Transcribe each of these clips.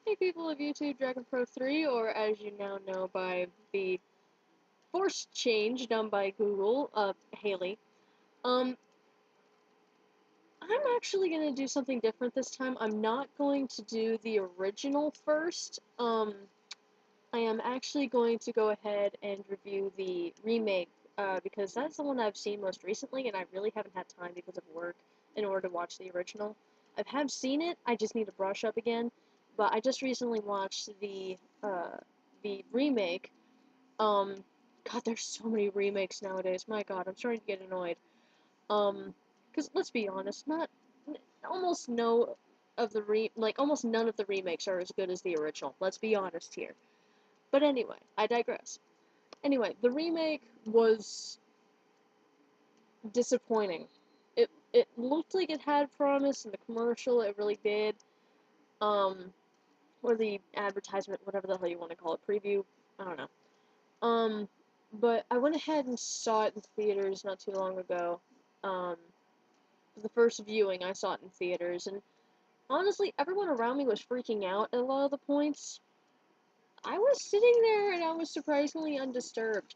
Hey people of YouTube, Dragon Pro 3, or as you now know by the forced change done by Google, Haley. Um, I'm actually gonna do something different this time. I'm not going to do the original first. I am actually going to go ahead and review the remake, because that's the one I've seen most recently, and I really haven't had time because of work in order to watch the original. I have seen it, I just need to brush up again, but I just recently watched the remake. Um, God, there's so many remakes nowadays. My God, I'm starting to get annoyed. Because let's be honest, almost no of the almost none of the remakes are as good as the original. Let's be honest here. But anyway, I digress. Anyway, the remake was disappointing. It looked like it had promise in the commercial, it really did. Um, or the advertisement, whatever the hell you want to call it, preview, I don't know. But I went ahead and saw it in theaters not too long ago. Um, for the first viewing, I saw it in theaters, and honestly, everyone around me was freaking out at a lot of the points. I was sitting there and I was surprisingly undisturbed.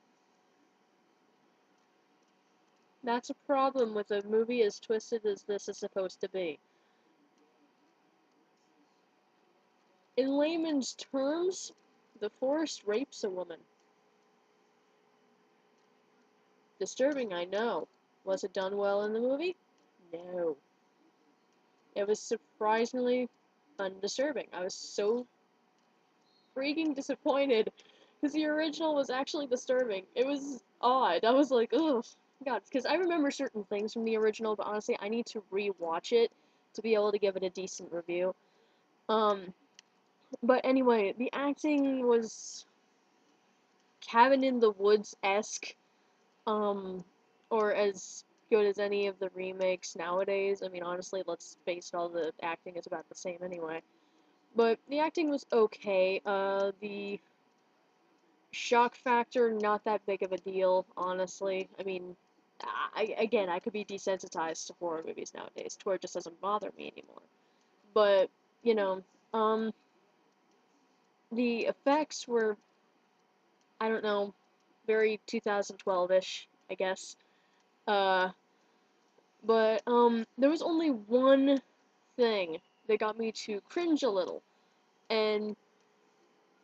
That's a problem with a movie as twisted as this is supposed to be. In layman's terms, the forest rapes a woman. Disturbing, I know. Was it done well in the movie? No. It was surprisingly undisturbing. I was so freaking disappointed because the original was actually disturbing. It was odd. I was like, ugh, God, because I remember certain things from the original, but honestly, I need to re-watch it to be able to give it a decent review. But anyway, the acting was Cabin in the Woods-esque, um, or as good as any of the remakes nowadays. I mean, honestly, let's face it, all the acting is about the same anyway. But the acting was okay. The shock factor, not that big of a deal, honestly. I mean, I could be desensitized to horror movies nowadays, to where it just doesn't bother me anymore. But, you know, um, the effects were, I don't know, very 2012-ish, I guess. Uh, but there was only one thing that got me to cringe a little. And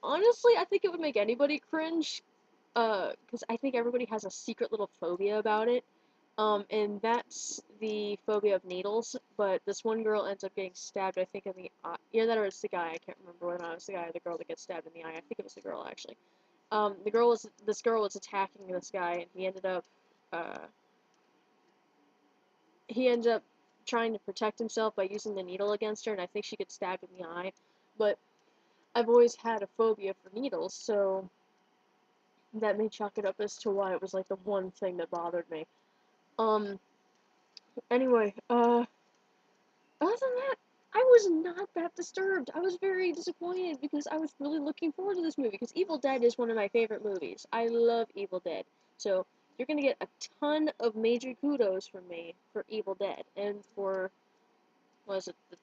honestly, I think it would make anybody cringe, because I think everybody has a secret little phobia about it. And that's the phobia of needles, but this one girl ends up getting stabbed, I think, in the eye. Either that or it's the guy, I can't remember whether or not it's the guy or the girl that gets stabbed in the eye. I think it was the girl, actually. This girl was attacking this guy, and uh, he ended up trying to protect himself by using the needle against her, and I think she gets stabbed in the eye. But I've always had a phobia for needles, so that may chalk it up as to why it was like the one thing that bothered me. Um, anyway, other than that, I was not that disturbed. I was very disappointed because I was really looking forward to this movie because Evil Dead is one of my favorite movies. I love Evil Dead. So, you're gonna get a ton of major kudos from me for Evil Dead and for, was it the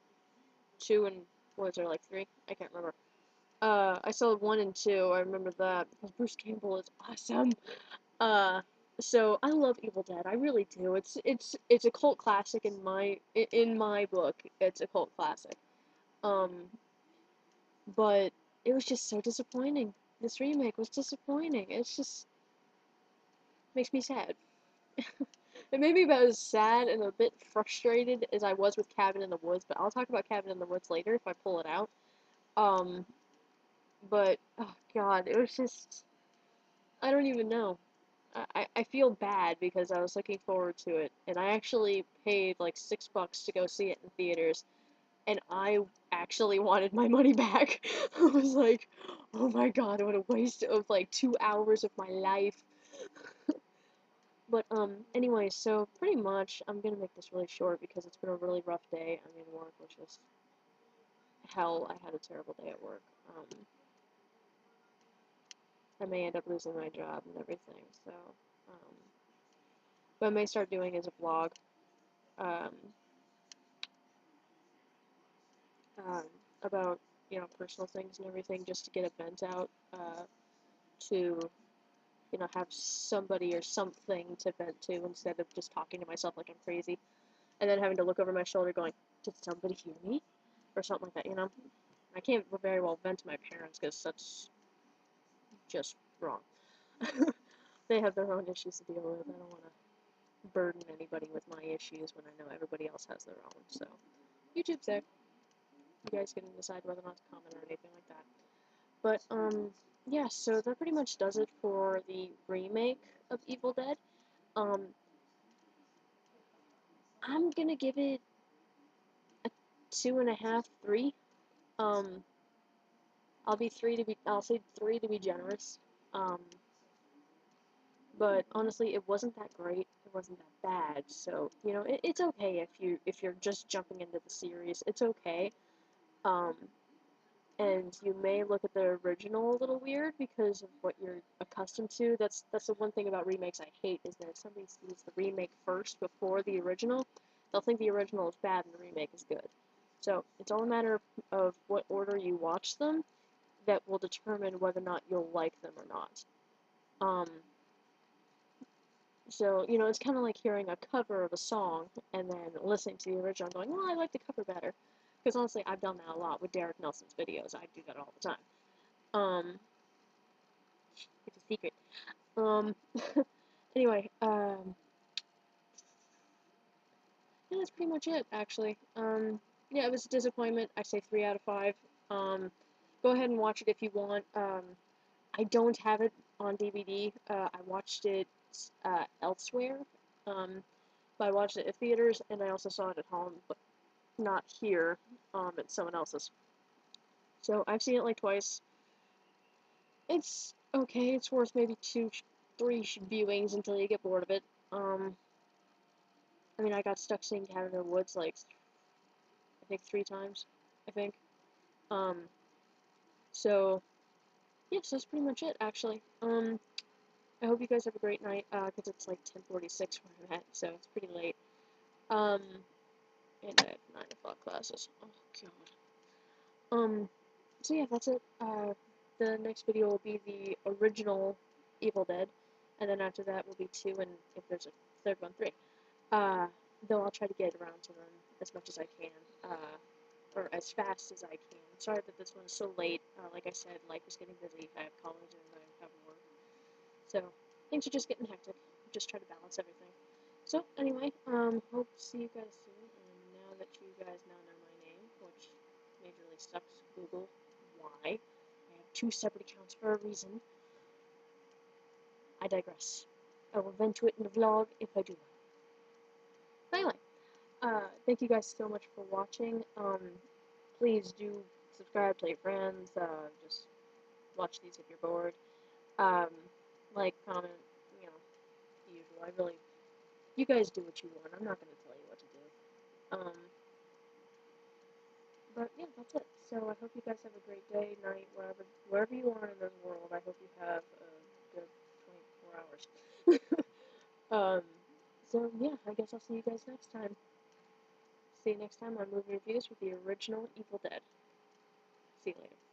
2 and, was there like 3? I can't remember. I saw 1 and 2, I remember that, because Bruce Campbell is awesome. Uh, so I love Evil Dead. I really do. It's a cult classic in my book. It's a cult classic. Um, but it was just so disappointing. This remake was disappointing. It's just makes me sad. It made me about as sad and a bit frustrated as I was with Cabin in the Woods, but I'll talk about Cabin in the Woods later if I pull it out. Um, but oh god, it was just I don't even know. I feel bad because I was looking forward to it, and I actually paid like $6 to go see it in theaters, and I actually wanted my money back. I was like, oh my god, what a waste of like 2 hours of my life. But anyway, so pretty much I'm gonna make this really short because it's been a really rough day. I mean, work was just hell. I had a terrible day at work. I may end up losing my job and everything. So, um, what I may start doing is a vlog. Um, um, about personal things and everything, just to get a vent out, to, have somebody or something to vent to instead of just talking to myself like I'm crazy, and then having to look over my shoulder going, did somebody hear me? Or something like that. I can't very well vent to my parents because that's just wrong. They have their own issues to deal with. I don't want to burden anybody with my issues when I know everybody else has their own. So, YouTube's there. You guys can decide whether or not to comment or anything like that. But, yeah, so that pretty much does it for the remake of Evil Dead. Um, I'm gonna give it a 2.5, 3. Um, I'll say 3 to be generous. Um, but honestly, it wasn't that great. It wasn't that bad. So it's okay if you're just jumping into the series. It's okay. Um, and you may look at the original a little weird because of what you're accustomed to. That's the one thing about remakes I hate, is that if somebody sees the remake first before the original, they'll think the original is bad and the remake is good. So it's all a matter of what order you watch them that will determine whether or not you'll like them or not. So, it's kind of like hearing a cover of a song and then listening to the original and going, well, I like the cover better. Because honestly, I've done that a lot with Derek Nelson's videos. I do that all the time. It's a secret. Um, anyway, yeah, that's pretty much it, actually. Yeah, it was a disappointment. I say 3 out of 5. Go ahead and watch it if you want. I don't have it on DVD. I watched it elsewhere. But I watched it at theaters, and I also saw it at home, but not here, at someone else's. So I've seen it like twice. It's okay. It's worth maybe 2, 3 viewings until you get bored of it. I mean, I got stuck seeing Cabin in the Woods like I think 3 times. I think. Um, so yes, that's pretty much it, actually. I hope you guys have a great night. Cause it's like 10:46 where I'm at, so it's pretty late. Um, and I have 9 o'clock classes. Oh god. So yeah, that's it. The next video will be the original Evil Dead, and then after that will be 2, and if there's a third one, 3. Uh, though I'll try to get around to them as much as I can, or as fast as I can. Sorry that this one is so late. Like I said, life is getting busy. I have college and I have work, so things are just getting hectic. Just try to balance everything. So anyway, hope to see you guys soon. And now that you guys now know my name, which majorly sucks, Google why. I have 2 separate accounts for a reason. I digress. I will vent to it in the vlog if I do one. But anyway, thank you guys so much for watching. Please do subscribe, tell your friends, just watch these if you're bored. Um, like, comment, the usual. You guys do what you want. I'm not going to tell you what to do. But yeah, that's it. So I hope you guys have a great day, night, wherever you are in this world. I hope you have a good 24 hours. So yeah, I guess I'll see you guys next time. See you next time on Movie Reviews with the original Evil Dead. See you later.